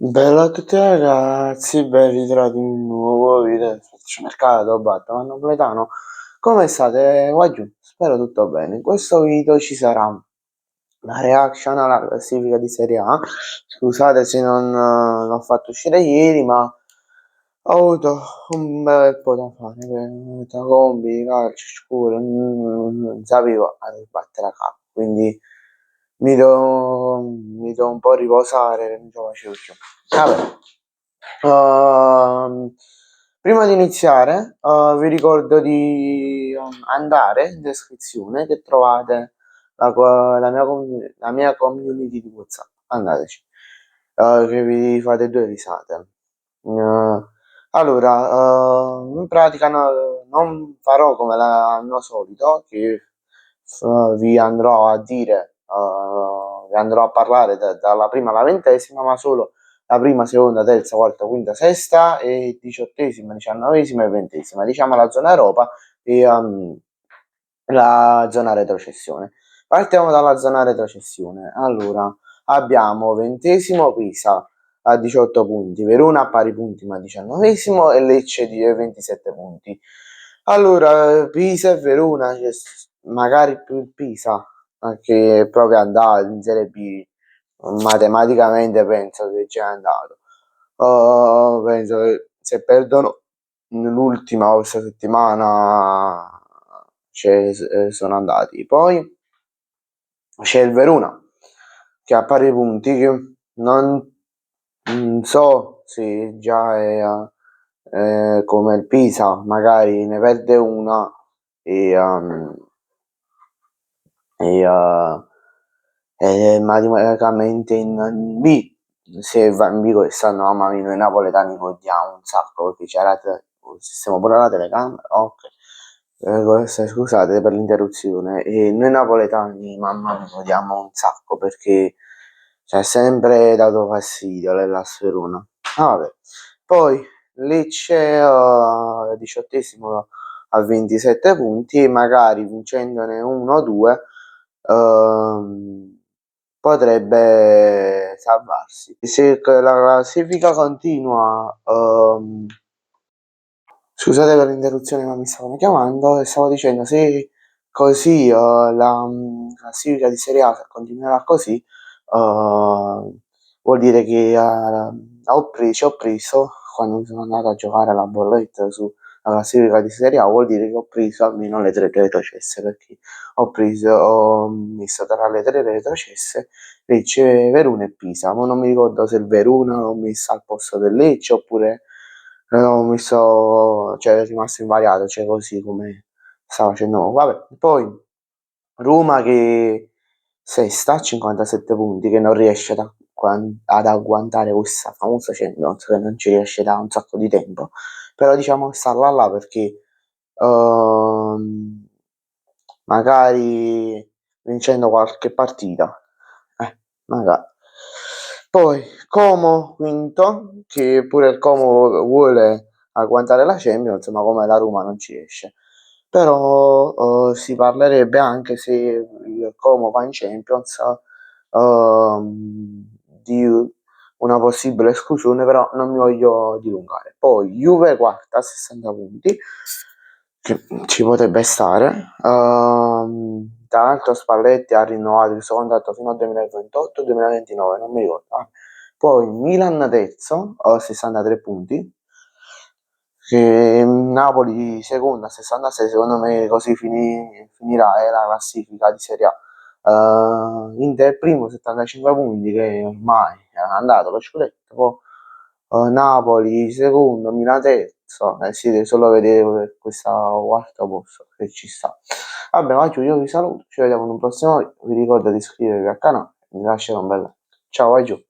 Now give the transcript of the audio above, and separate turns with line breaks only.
Bella a tutti ragazzi, ben ritrovati in un nuovo video del mercato Batman Napoletano. Come state qua giù? Spero tutto bene. In questo video ci sarà una reaction alla classifica di Serie A. Scusate se non l'ho fatto uscire ieri, ma ho avuto un bel po' da fare tra compiti, calcio, scuola, non sapevo a ribattere a capo, quindi mi do un po' a riposare, non ce la facevo più. Vabbè. Prima di iniziare, vi ricordo di andare in descrizione che trovate la mia community di WhatsApp. Andateci, che vi fate due risate. Eh, in pratica non farò come l'anno solito, che vi andrò a dire, vi andrò a parlare dalla prima alla ventesima, ma solo la prima, seconda, terza, quarta, quinta, sesta e diciottesima, diciannovesima e ventesima, diciamo la zona Europa e la zona retrocessione. Partiamo dalla zona retrocessione. Allora, abbiamo ventesimo Pisa a 18 punti, Verona a pari punti ma 19esimo e Lecce di 27 punti. Allora, Pisa e Verona, magari più il Pisa, che è proprio andato in Serie B, matematicamente penso che sia andato. Penso che se perdono l'ultima questa settimana sono andati. Poi c'è il Verona che ha pari punti, che non so se già è come il Pisa, magari ne perde una e, e, uh, è matematicamente in B. Se va in B quest'anno, mamma mia, noi napoletani godiamo un sacco perché c'era sistema pure la telecamera. Ok. Scusate per l'interruzione. E noi napoletani, mamma mia, godiamo un sacco perché ci ha sempre dato fastidio la Sferona. Vabbè. Poi Lecce 18esimo a 27 punti e magari vincendone 1 o 2 potrebbe salvarsi. Se la classifica continua, scusate per l'interruzione, ma mi stavano chiamando e stavo dicendo se così la classifica di Serie A continuerà così, vuol dire che ci ho preso quando sono andato a giocare alla bolletta sulla classifica di Serie A, vuol dire che ho preso almeno le tre retrocesse perché ho messo tra le tre retrocesse Lecce, Verona e Pisa, ma non mi ricordo se il Verona l'ho messo al posto del Lecce oppure l'ho messo, cioè è rimasto invariato, cioè così come stava facendo. Vabbè, poi Roma che sesta a 57 punti, che non riesce ad agguantare questa famosa Champions, che non ci riesce da un sacco di tempo, però diciamo che sta là perché ehm, magari vincendo qualche partita, magari. Poi Como quinto, che pure il Como vuole agguantare la Champions, ma come la Roma non ci riesce. Però si parlerebbe anche se il Como va in Champions di una possibile esclusione, però non mi voglio dilungare. Poi Juve quarta a 60 punti, che ci potrebbe stare. Tra l'altro Spalletti ha rinnovato il suo contratto fino al 2028-2029, non mi ricordo. Poi Milan terzo a 63 punti, che Napoli seconda a 66, secondo me così finirà la classifica di Serie A. Inter primo 75 punti, che ormai è andato per scudetto. Poi Napoli secondo, Milan terzo, si deve solo vedere per questa quarta posto che ci sta. Vabbè, Maggio, io vi saluto, ci vediamo in un prossimo video, vi ricordo di iscrivervi al canale, mi lasciate un bel like. Ciao, Maggio.